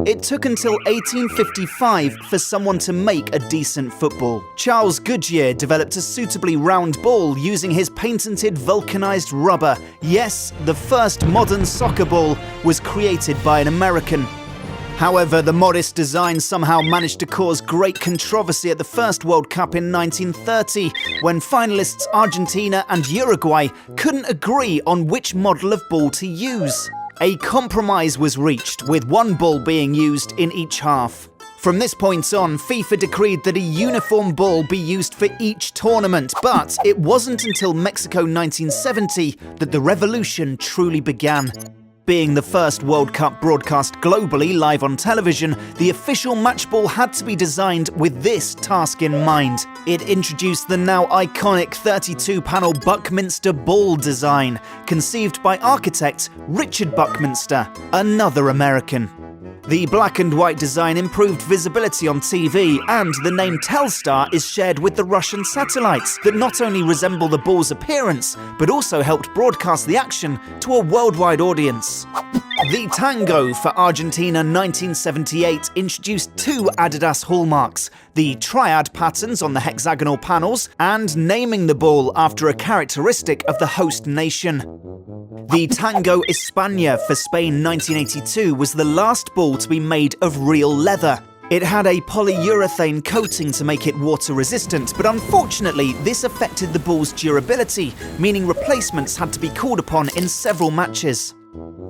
It took until 1855 for someone to make a decent football. Charles Goodyear developed a suitably round ball using his patented vulcanized rubber. Yes, the first modern soccer ball was created by an American. However, the modest design somehow managed to cause great controversy at the first World Cup in 1930, when finalists Argentina and Uruguay couldn't agree on which model of ball to use. A compromise was reached, with one ball being used in each half. From this point on, FIFA decreed that a uniform ball be used for each tournament, but it wasn't until Mexico 1970 that the revolution truly began. Being the first World Cup broadcast globally live on television, the official match ball had to be designed with this task in mind. It introduced the now iconic 32-panel Buckminster ball design, conceived by architect Richard Buckminster, another American. The black and white design improved visibility on TV, and the name Telstar is shared with the Russian satellites that not only resemble the ball's appearance, but also helped broadcast the action to a worldwide audience. The Tango for Argentina 1978 introduced two Adidas hallmarks: the triad patterns on the hexagonal panels and naming the ball after a characteristic of the host nation. The Tango España for Spain 1982 was the last ball to be made of real leather. It had a polyurethane coating to make it water resistant, but unfortunately this affected the ball's durability, meaning replacements had to be called upon in several matches.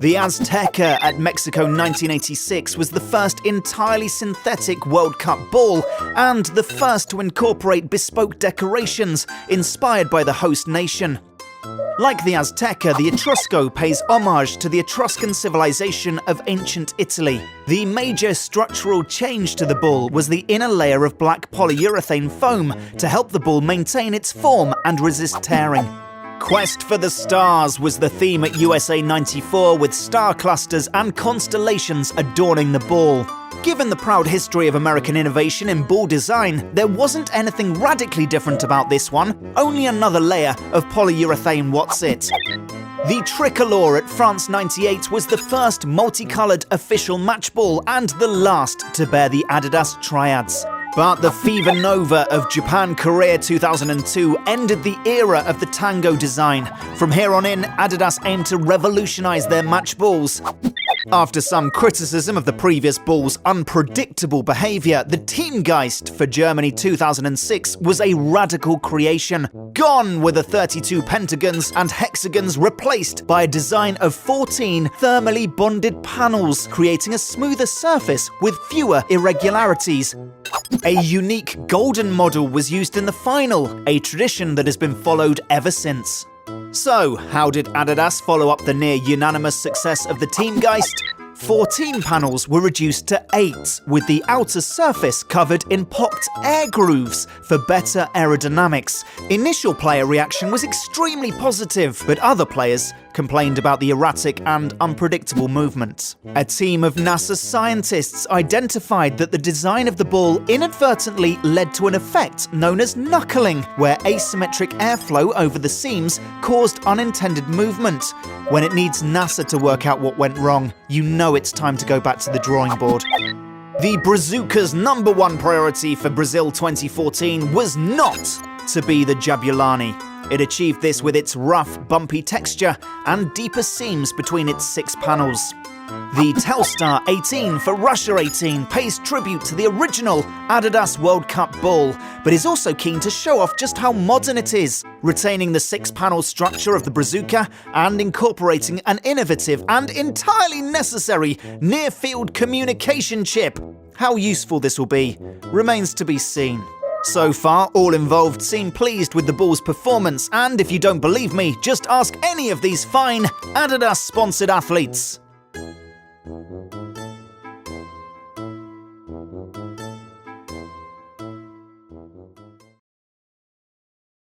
The Azteca at Mexico 1986 was the first entirely synthetic World Cup ball and the first to incorporate bespoke decorations inspired by the host nation. Like the Azteca, the Etrusco pays homage to the Etruscan civilization of ancient Italy. The major structural change to the ball was the inner layer of black polyurethane foam to help the ball maintain its form and resist tearing. Quest for the Stars was the theme at USA 94, with star clusters and constellations adorning the ball. Given the proud history of American innovation in ball design, there wasn't anything radically different about this one, only another layer of polyurethane what's it. The Tricolore at France 98 was the first multicolored official match ball and the last to bear the Adidas triads. But the Fevernova of Japan Korea 2002 ended the era of the Tango design. From here on in, Adidas aimed to revolutionize their match balls. After some criticism of the previous ball's unpredictable behavior, the Teamgeist for Germany 2006 was a radical creation. Gone were the 32 pentagons and hexagons, replaced by a design of 14 thermally bonded panels, creating a smoother surface with fewer irregularities. A unique golden model was used in the final, a tradition that has been followed ever since. So, how did Adidas follow up the near-unanimous success of the Teamgeist? 14 panels were reduced to 8, with the outer surface covered in popped air grooves for better aerodynamics. Initial player reaction was extremely positive, but other players complained about the erratic and unpredictable movement. A team of NASA scientists identified that the design of the ball inadvertently led to an effect known as knuckling, where asymmetric airflow over the seams caused unintended movement. When it needs NASA to work out what went wrong, you know it's time to go back to the drawing board. The Brazuca's #1 priority for Brazil 2014 was not to be the Jabulani. It achieved this with its rough, bumpy texture and deeper seams between its 6 panels. The Telstar 18 for Russia 18 pays tribute to the original Adidas World Cup ball, but is also keen to show off just how modern it is, retaining the 6-panel structure of the Brazuca and incorporating an innovative and entirely necessary near-field communication chip. How useful this will be remains to be seen. So far, all involved seem pleased with the ball's performance, and if you don't believe me, just ask any of these fine Adidas-sponsored athletes.